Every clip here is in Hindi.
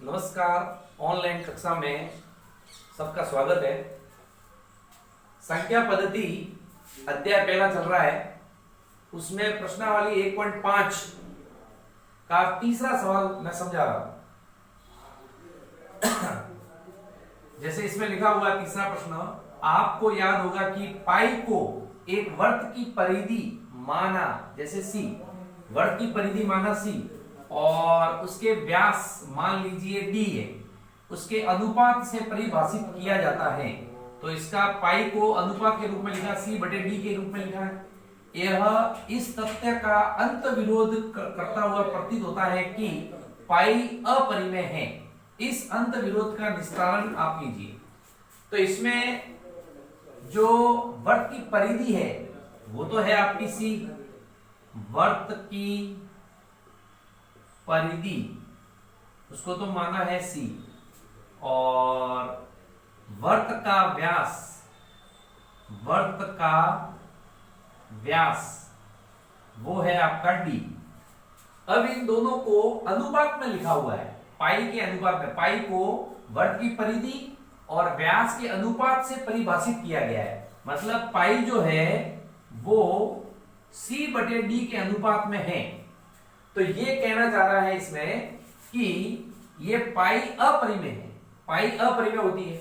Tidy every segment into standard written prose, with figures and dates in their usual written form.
नमस्कार। ऑनलाइन कक्षा में सबका स्वागत है। संख्या पद्धति अध्याय पहला चल रहा है, उसमें प्रश्नावली 1.5 का तीसरा सवाल मैं समझा रहा हूं। जैसे इसमें लिखा हुआ तीसरा प्रश्न, आपको याद होगा कि पाई को एक वर्त की परिधि माना, जैसे सी, वर्त की परिधि माना सी, और उसके व्यास मान लीजिए डी है, उसके अनुपात से परिभाषित किया जाता है। तो इसका पाई को अनुपात के रूप में लिखा, सी बटे डी के रूप में लिखा है। यह इस तथ्य का अंत विरोध करता हुआ प्रतीत होता है कि पाई अपरिमेय है। इस अंत विरोध का निस्तारण आप कीजिए। तो इसमें जो वर्त की परिधि है वो तो है आपकी सी, वर्त की परिधि उसको तो माना है सी, और वर्त का व्यास, वर्त का व्यास वो है आपका डी। अब इन दोनों को अनुपात में लिखा हुआ है, पाई के अनुपात में। पाई को वर्त की परिधि और व्यास के अनुपात से परिभाषित किया गया है। मतलब पाई जो है वो सी बटे डी के अनुपात में है। तो ये कहना चाह रहा है इसमें कि ये पाई अपरिमेय है, पाई अपरिमेय होती है।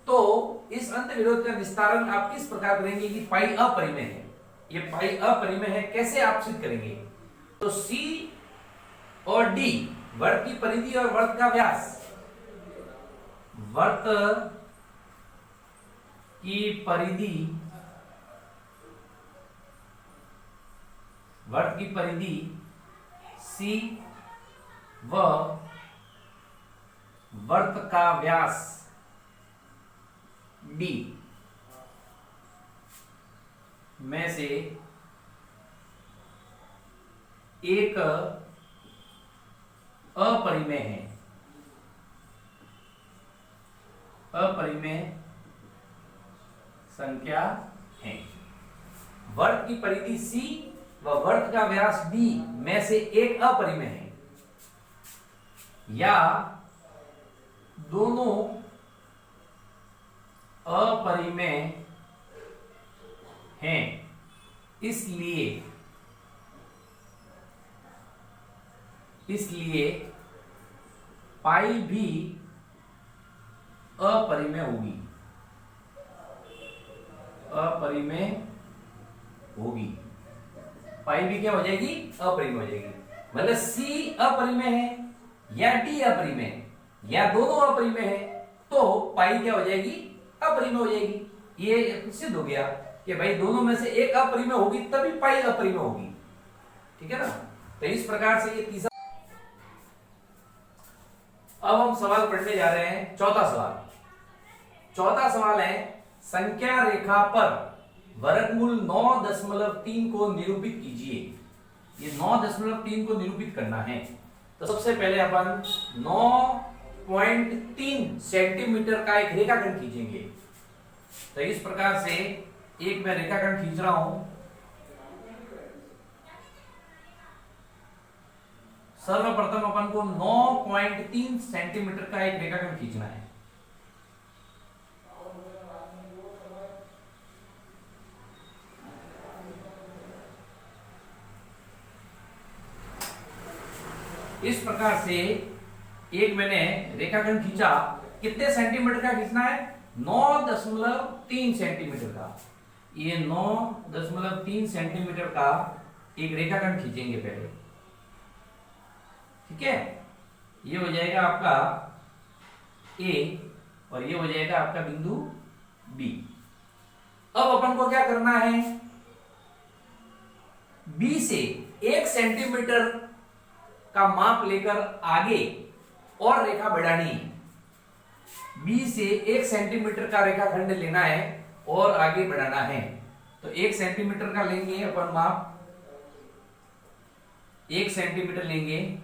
तो इस अंत विरोध का विस्तारण आप किस प्रकार करेंगे कि पाई अपरिमेय है, ये पाई अपरिमेय है, कैसे आप सिद्ध करेंगे? तो सी और डी, वर्त की परिधि और वर्त का व्यास, वर्त की परिधि, वर्त की परिधि सी व वर्त का व्यास डी में से एक अपरिमेय है, अपरिमेय संख्या है। वर्त की परिधि सी व वर्त का व्यास डी में से एक अपरिमेय है, या दोनों अपरिमेय हैं। इसलिए पाई भी अपरिमेय होगी, अपरिमेय होगी। पाई भी क्या हो जाएगी? अपरिमेय हो जाएगी। मतलब सी अपरिमेय है या डी अपरिमेय है या दोनों अपरिमेय है, तो पाई क्या हो जाएगी? अपरिमेय हो जाएगी। ये सिद्ध हो गया कि भाई दोनों में से एक अपरिमेय होगी तभी पाई अपरिमेय होगी। ठीक है ना? तो इस प्रकार से ये तीसरा। अब हम सवाल पढ़ने जा रहे हैं, चौथा सवाल। चौथा सवाल है, संख्या रेखा पर वर्गमूल 9.3 को निरूपित कीजिए। ये 9.3 को निरूपित करना है। तो सबसे पहले अपन 9.3 सेंटीमीटर का एक रेखाखंड खींचेंगे। तो इस प्रकार से एक मैं रेखाखंड खींच रहा हूं। सर्वप्रथम अपन को 9.3 सेंटीमीटर का एक रेखाखंड खींचना है। इस प्रकार से एक मैंने रेखाखंड खींचा। कितने सेंटीमीटर का खींचना है? 9.3 सेंटीमीटर का। ये 9.3 सेंटीमीटर का एक रेखाखंड खींचेंगे पहले। ठीक है? ये हो जाएगा आपका ए और ये हो जाएगा आपका बिंदु बी। अब अपन को क्या करना है? बी से 1 सेंटीमीटर का माप लेकर आगे और रेखा बढ़ानी है। बी से 1 सेंटीमीटर का रेखाखंड लेना है और आगे बढ़ाना है। तो 1 सेंटीमीटर का लेंगे अपन माप, 1 सेंटीमीटर लेंगे।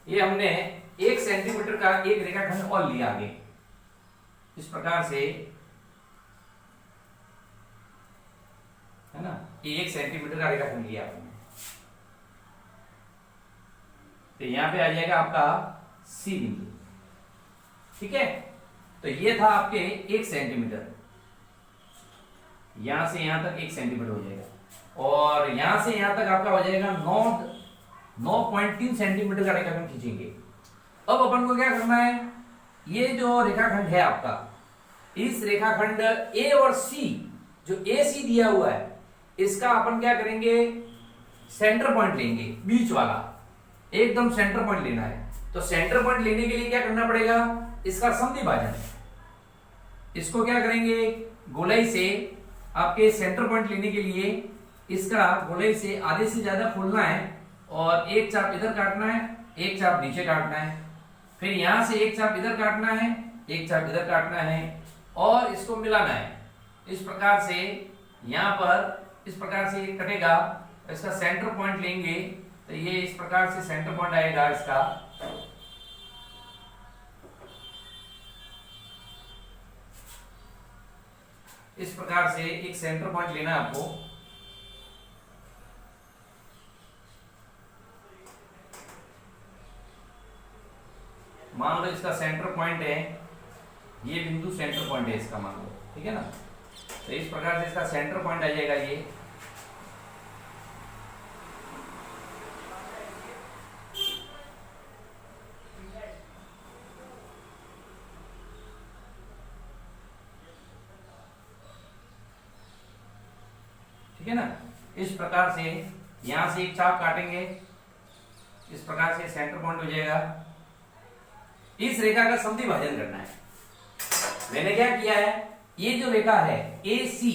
ये हमने 1 सेंटीमीटर का एक रेखाखंड और लिया आगे। इस प्रकार से, है ना, ये 1 सेंटीमीटर का रेखाखंड लिया आपने। तो यहां पे आ जाएगा आपका सी बिंदु। ठीक है, तो ये था आपके 1 सेंटीमीटर, यहां से यहां तक 1 सेंटीमीटर हो जाएगा, और यहां से यहां तक आपका हो जाएगा 9.3 सेंटीमीटर का रेखाखंड खींचेंगे। अब अपन को क्या करना है, ये जो रेखाखंड है आपका, इस रेखाखंड ए और सी, जो ए सी दिया हुआ है, इसका अपन क्या करेंगे, सेंटर पॉइंट लेंगे, बीच वाला एकदम सेंटर पॉइंट लेना है। तो सेंटर पॉइंट लेने के लिए क्या करना पड़ेगा, इसका समद्वि भाजन, इसको क्या करेंगे, गोलाई से आपके सेंटर पॉइंट लेने के लिए इसका गोलाई से आधे से ज्यादा खोलना है, और एक चाप इधर काटना है, एक चाप नीचे काटना है, फिर यहां से एक चाप इधर काटना है, एक चाप इधर काटना है, और इसको मिलाना है। इस प्रकार से यहां पर इस प्रकार से कटेगा, इसका सेंटर पॉइंट लेंगे, तो ये इस प्रकार से सेंटर पॉइंट आएगा इसका। इस प्रकार से एक सेंटर पॉइंट लेना है आपको। मान लो इसका सेंटर पॉइंट है, ये बिंदु सेंटर पॉइंट है इसका, मान लो, ठीक है ना। तो इस प्रकार से इसका सेंटर पॉइंट आ जाएगा ये। ठीक है ना, इस प्रकार से यहां से एक चाप काटेंगे, इस प्रकार से सेंटर पॉइंट हो जाएगा। इस रेखा का समद्वि भाजन करना है। मैंने क्या किया है, ये जो रेखा है ए सी,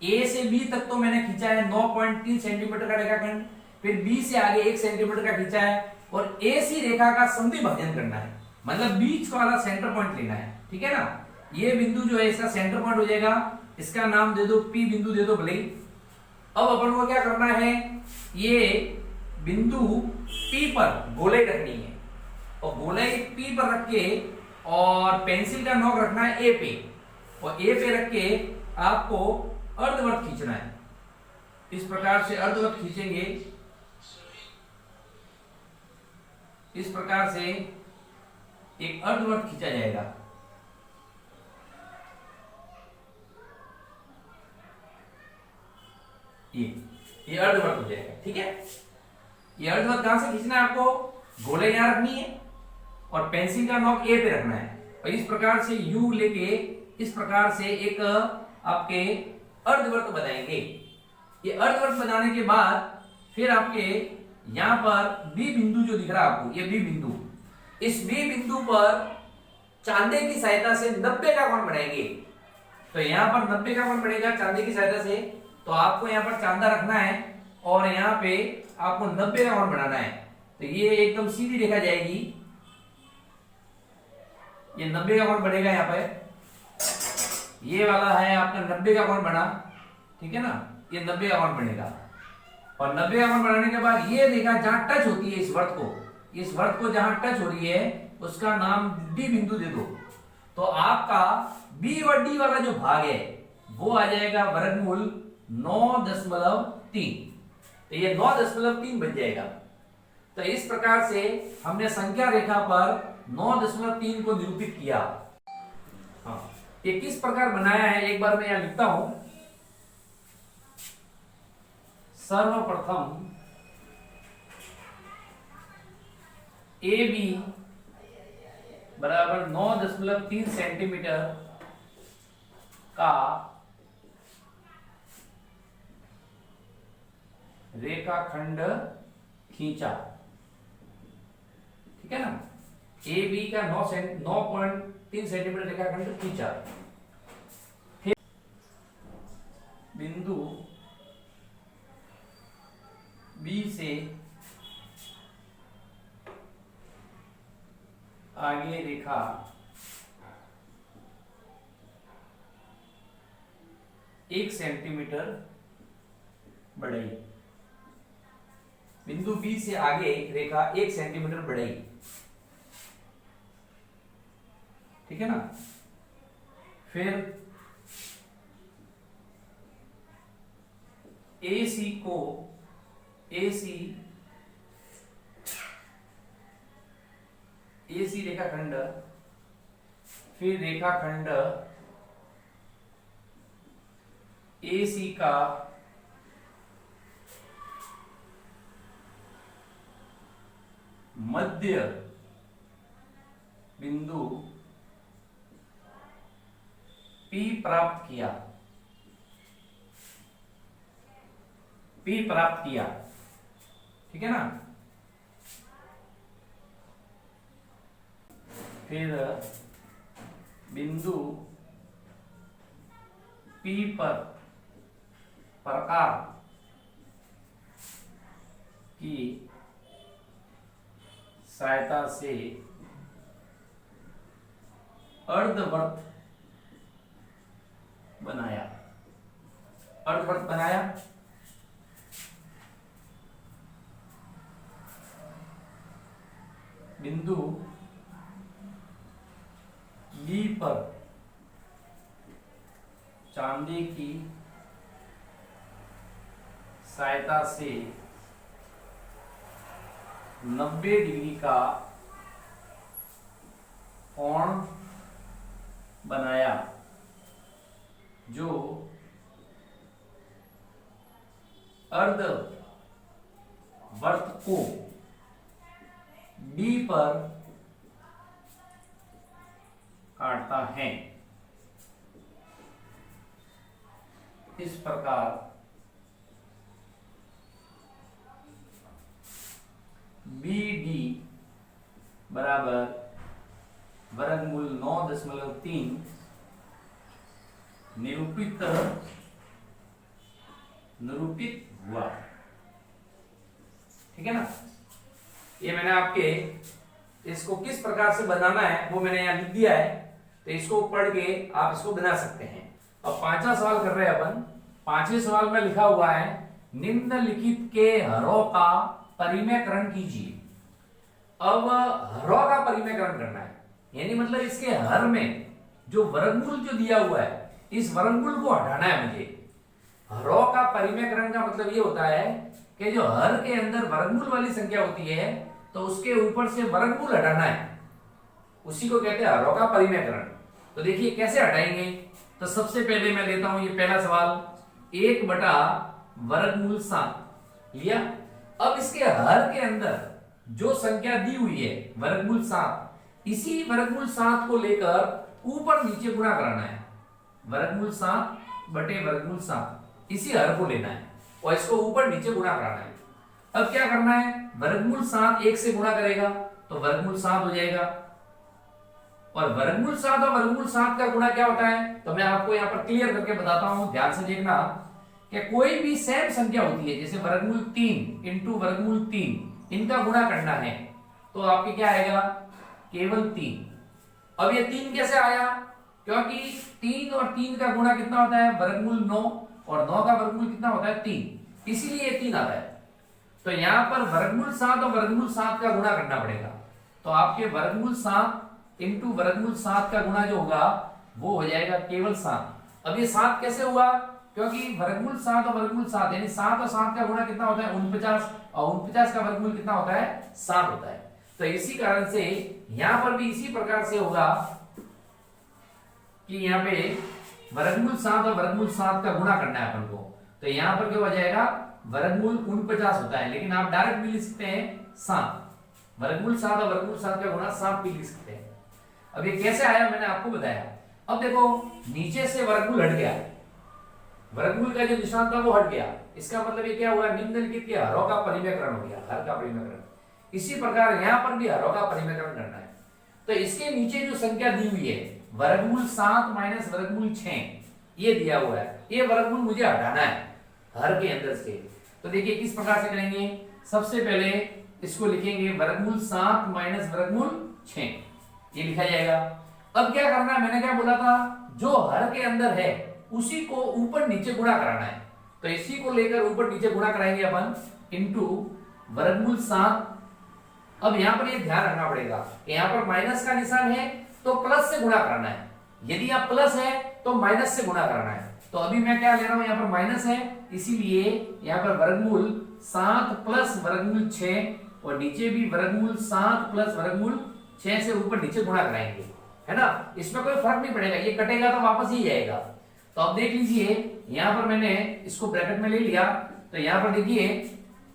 ए से बी तक तो मैंने खींचा है 9.3 सेंटीमीटर का रेखाखंड, फिर बी से आगे 1 सेंटीमीटर का खींचा है, और ए सी रेखा का समद्वि भाजन करना है, मतलब बीच वाला सेंटर पॉइंट लेना है। ठीक है ना, ये बिंदु जो है इसका सेंटर पॉइंट हो जाएगा, इसका नाम दे दो पी बिंदु दे दो भले ही। अब अपन को क्या करना है, ये बिंदु पी पर गोलाई रखनी है, और गोलाई पी पर रख के और पेंसिल का नोक रखना है ए पे, और ए पे रख के आपको अर्धवृत्त खींचना है। इस प्रकार से अर्धवृत्त खींचेंगे, इस प्रकार से एक अर्धवृत्त खींचा जाएगा। ये अर्धवृत्त हो जाएगा। ठीक है, ये अर्धवृत्त कहां से खींचना है आपको, गोलाई यहां रखनी है और पेंसिल का नोक ए पे रखना है, और इस प्रकार से यू लेके इस प्रकार से एक आपके अर्धवृत्त बनाएंगे। ये अर्धवृत्त बनाने के बाद फिर आपके यहां पर बी बिंदु जो दिख रहा है आपको, ये बी बिंदु, इस बी बिंदु पर चांदे की सहायता से 90 का कोण बनाएंगे। तो यहां पर 90 का कोण बनेगा चांदे की सहायता से, तो आपको यहां पर चांदा रखना है और यहां पे आपको 90 का कोण बनाना है। तो ये एकदम सीधी रेखा जाएगी, ये 90 का कोण बनेगा यहाँ पे, ये वाला है आपका 90 का कोण बना। ठीक है ना, ये 90 का कोण बनेगा, और 90 का कोण बनाने के बाद ये रेखा जहां टच होती है इस वर्त को, इस वर्त को जहां टच हो रही है उसका नाम डी बिंदु दे दो। तो आपका बी और डी वाला जो भाग है वो आ जाएगा वर्गमूल 9.3, तो ये 9.3 बन जाएगा। तो इस प्रकार से हमने संख्या रेखा पर 9.3 को निरूपित किया। हाँ, ये किस प्रकार बनाया है एक बार मैं यहां लिखता हूं। सर्वप्रथम ए बी बराबर 9.3 सेंटीमीटर का रेखाखंड खींचा। ठीक है ना, ए बी का 9.3 सेंटीमीटर रेखाखंड खींचा। फिर बिंदु बी से आगे रेखा 1 सेंटीमीटर बढ़ाई। बिंदु बी से आगे रेखा 1 सेंटीमीटर बढ़ाई। ठीक है ना, फिर AC को AC रेखाखंड, फिर रेखाखंड AC का मध्य बिंदु P प्राप्त किया, ठीक है ना। फिर बिंदु P पर प्रकार की सहायता से अर्धवृत्त बनाया, बिंदु B पर चांदी की सहायता से 90 डिग्री का कोण बनाया, जो अर्धवृत्त को D पर काटता है। इस प्रकार BD बराबर वर्गमूल 9.3 निरूपित हुआ, ठीक है ना। ये मैंने आपके इसको किस प्रकार से बनाना है वो मैंने यहां लिख दिया है, तो इसको पढ़ के आप इसको बना सकते हैं। अब 5वां सवाल कर रहे हैं अपन। 5वें सवाल में लिखा हुआ है निम्नलिखित के हरों का परिमेयकरण कीजिए। अब हरों का परिमेयकरण करना है, यानी मतलब इसके हर में जो वर्गमूल जो दिया हुआ है इस वर्गमूल को हटाना है मुझे। हरों का परिमेयकरण का मतलब ये होता है कि जो हर के अंदर वर्गमूल वाली संख्या होती है तो उसके ऊपर से वर्गमूल हटाना है, उसी को कहते हैं हरों का परिमेयकरण। तो देखिए कैसे हटाएंगे। तो सबसे पहले मैं लेता हूं ये पहला सवाल, 1/वर्गमूल 7 लिया। अब इसके हर के अंदर जो संख्या दी हुई है वर्गमूल 7, इसी वर्गमूल 7 को लेकर ऊपर नीचे गुणा कराना है। वर्गमूल 7/वर्गमूल 7 इसी हर को लेना है और इसको ऊपर नीचे गुणा कराना है। अब क्या करना है, वर्गमूल 7 1 से गुणा करेगा तो वर्गमूल 7 हो जाएगा, और वर्गमूल 7 और वर्गमूल 7 का गुणा क्या होता है तो मैं आपको यहां पर क्लियर करके बताता हूं, ध्यान से देखना कि कोई भी सेम संख्या होती है जैसे वर्गमूल 3 इंटू वर्गमूल 3 इनका गुणा करना है तो आपके क्या आएगा, केवल 3। अब ये 3 कैसे आया, क्योंकि 3 और 3 का गुणा कितना होता है वर्गमूल 9, और 9 का वर्गमूल कितना होता है 3, इसीलिए ये 3 आता है। तो यहां पर वर्गमूल 7 और वर्गमूल 7 का गुणा करना पड़ेगा, तो आपके वर्गमूल 7 इंटू वर्गमूल 7 का गुणा जो होगा वो हो जाएगा केवल 7। अब ये 7 कैसे हुआ, क्योंकि वर्गमूल 7 और वर्गमूल 7 यानी 7 और 7 का गुणा कितना होता है 49, और 49 का वर्गमूल कितना होता है 7 होता है। तो इसी कारण से यहां पर भी इसी प्रकार से होगा कि यहाँ पे वर्गमूल 7 और वर्गमूल 7 का गुणा करना है अपन को, तो यहां पर क्या हो जाएगा वर्गमूल 49 होता है, लेकिन आप डायरेक्ट भी लिख सकते हैं 7। वर्गमूल 7 और वर्गमूल 7 का गुणा 7 भी लिख सकते हैं। अब ये कैसे आया मैंने आपको बताया। अब देखो नीचे से वर्गमूल हट गया, वर्गमूल का जो निशान था वो हट गया, इसका मतलब ये क्या हुआ, निम्नलिखित के हरों का परिमेयकरण हो गया, हर का परिमेयकरण। इसी प्रकार यहां पर भी हरों का परिमेयकरण करना है, तो इसके नीचे जो संख्या दी हुई है वर्गमूल 7 माइनस वर्गमूल 6 ये दिया हुआ है, ये वर्गमूल मुझे हटाना है हर के अंदर से। तो देखिए किस प्रकार से करेंगे, सबसे पहले इसको लिखेंगे वर्गमूल 7 माइनस वर्गमूल 6, ये लिखा जाएगा। अब क्या करना है, मैंने क्या बोला था, जो हर के अंदर है उसी को ऊपर नीचे गुणा कराना है, तो इसी को लेकर ऊपर नीचे गुणा कराएंगे अपन इंटू वर्गमूल 7। अब यहां पर ये ध्यान रखना पड़ेगा, यहां पर माइनस का निशान है तो प्लस से गुणा करना है, यदि आप प्लस है तो माइनस से गुणा करना है। तो अभी मैं क्या ले रहा हूं, यहाँ पर माइनस है, इसीलिए यहाँ पर वर्गमूल 7 प्लस वर्गमूल 6 और नीचे भी वर्गमूल 7 प्लस वर्गमूल 6 से ऊपर नीचे गुणा कराएंगे, है ना। इसमें कोई फर्क नहीं पड़ेगा, ये कटेगा तो वापस ही जाएगा। तो अब देख लीजिए यहाँ पर मैंने इसको ब्रैकेट में ले लिया, तो यहाँ पर देखिए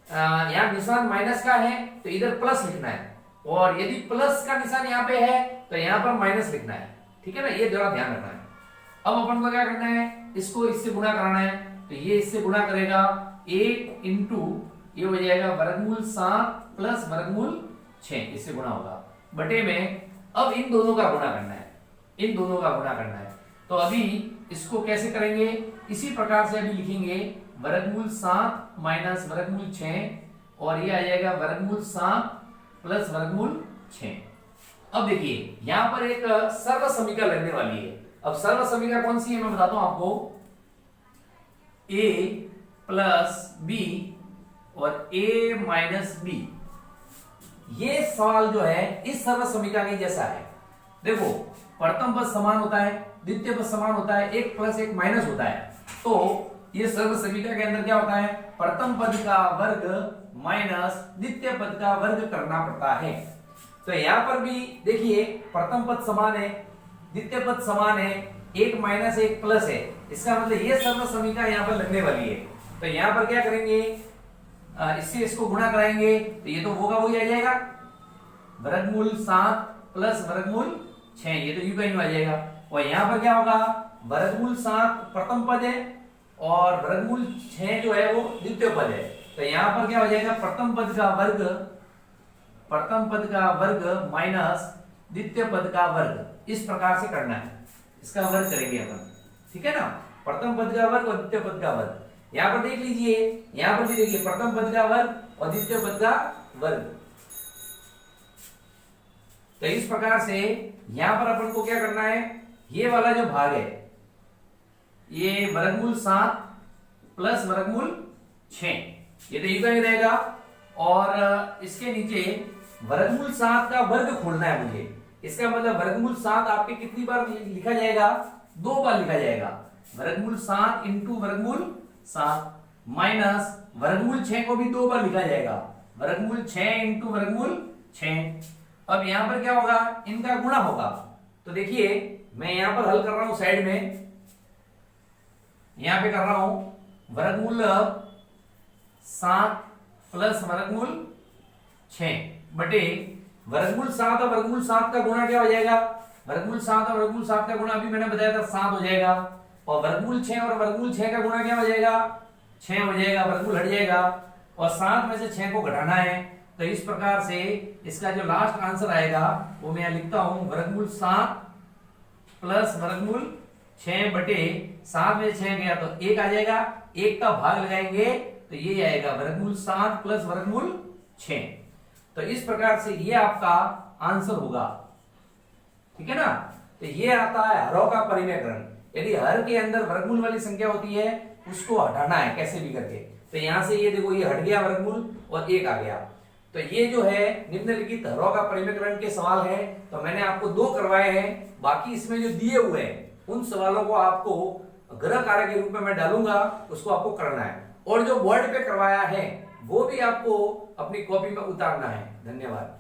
यहाँ निशान माइनस का है तो इधर प्लस लिखना है, और यदि प्लस का निशान यहाँ पे है तो यहाँ पर माइनस लिखना है, ठीक है ना, ये जरा ध्यान रखना है। अब अपन को क्या करना है, इसको इससे गुणा कराना है, तो ये इससे गुणा करेगा 1 इंटू ये हो जाएगा वर्गमूल 7 प्लस वर्गमूल 6, इससे गुणा होगा बटे में। अब इन दोनों का गुणा करना है, इन दोनों का गुणा करना है। तो अभी इसको कैसे करेंगे, इसी प्रकार से अभी लिखेंगे वर्गमूल 7 माइनस वर्गमूल 6 और ये आ जाएगा वर्गमूल 7 प्लस वर्गमूल 6। अब देखिए यहां पर एक सर्व समीकरण लगने वाली है। अब सर्व समीकरण कौन सी है मैं बताता हूं आपको, a प्लस बी और a माइनस बी। ये सवाल जो है इस सर्व समीकरण के जैसा है। देखो प्रथम पद समान होता है, द्वितीय पद समान होता है, एक प्लस एक माइनस होता है। तो ये सर्व समीकरण के अंदर क्या होता है, प्रथम पद का वर्ग माइनस द्वितीय पद का वर्ग करना पड़ता है। तो यहां पर भी देखिए प्रथम पद समान है, द्वितीय पद समान है, एक माइनस एक प्लस है, इसका मतलब ये सर्व समीकरण यहाँ पर लगने वाली है। तो यहाँ पर क्या करेंगे, इससे इसको गुणा कराएंगे तो ये तो होगा वही आ जाएगा वर्गमूल 7 प्लस वर्गमूल 6, ये तो यू का यूं आ जाएगा। और यहाँ पर क्या होगा, वर्गमूल 7 प्रथम पद है और वर्गमूल 6 जो है वो द्वितीय पद है। तो यहाँ पर क्या हो जाएगा, प्रथम पद का वर्ग माइनस द्वितीय पद का वर्ग, इस प्रकार से करना है, इसका वर्ग करेंगे अपन, ठीक है ना। प्रथम पद का वर्ग और द्वितीय पद का वर्ग। यहां पर देख लीजिए, यहां पर भी देखिए प्रथम पद का वर्ग और द्वितीय पद का वर्ग। तो इस प्रकार से यहां पर अपन को क्या करना है, ये वाला जो भाग है ये वर्गमूल 7 प्लस वर्गमूल 6, ये तो यू का ही रहेगा। और इसके नीचे वर्गमूल 7 का वर्ग खोलना है मुझे। इसका मतलब वर्गमूल 7 आपके कितनी बार लिखा जाएगा, 2 बार लिखा जाएगा। वर्गमूल 7 इंटू वर्गमूल 7 माइनस वर्गमूल 6 को भी 2 बार लिखा जाएगा, वर्गमूल 6 इंटू वर्गमूल 6। अब यहां पर क्या होगा, इनका गुणा होगा। तो देखिए मैं यहां पर हल कर रहा हूं साइड में, यहां पे कर रहा हूं वर्गमूल 7 प्लस वर्गमूल 6 बटे वर्गमूल 7 और वर्गमूल 7 का गुणा क्या हो जाएगा, वर्गमूल 7 और वर्गमूल 7 का गुणा अभी मैंने बताया था 7 हो जाएगा, और वर्गमूल 6 और वर्गमूल 6 का गुणा क्या हो जाएगा, 6 हो जाएगा, वर्गमूल हट जाएगा और 7 में से 6 को घटाना है। तो इस प्रकार से इसका जो लास्ट आंसर आएगा वो मैं लिखता हूं वर्गमूल 7 प्लस वर्गमूल 6 बटे 7 में 6 गया तो 1 आ जाएगा, 1 का भाग लगाएंगे तो ये आएगा वर्गमूल 7 प्लस वर्गमूल 6। तो इस प्रकार से ये आपका आंसर होगा, ठीक है ना। तो ये आता है हरों का परिमेयकरण। यदि हर के अंदर वर्गमूल वाली संख्या होती है उसको हटाना है कैसे भी करके। तो यहां से ये देखो ये हट गया वर्गमूल और 1 आ गया। तो ये जो है निम्नलिखित हरों का परिमेयकरण के सवाल है, तो मैंने आपको 2 करवाए हैं, बाकी इसमें जो दिए हुए हैं उन सवालों को आपको गृह कार्य के रूप में मैं डालूंगा, उसको आपको करना है। और जो बोर्ड पे करवाया है वो भी आपको अपनी कॉपी में उतारना है। धन्यवाद।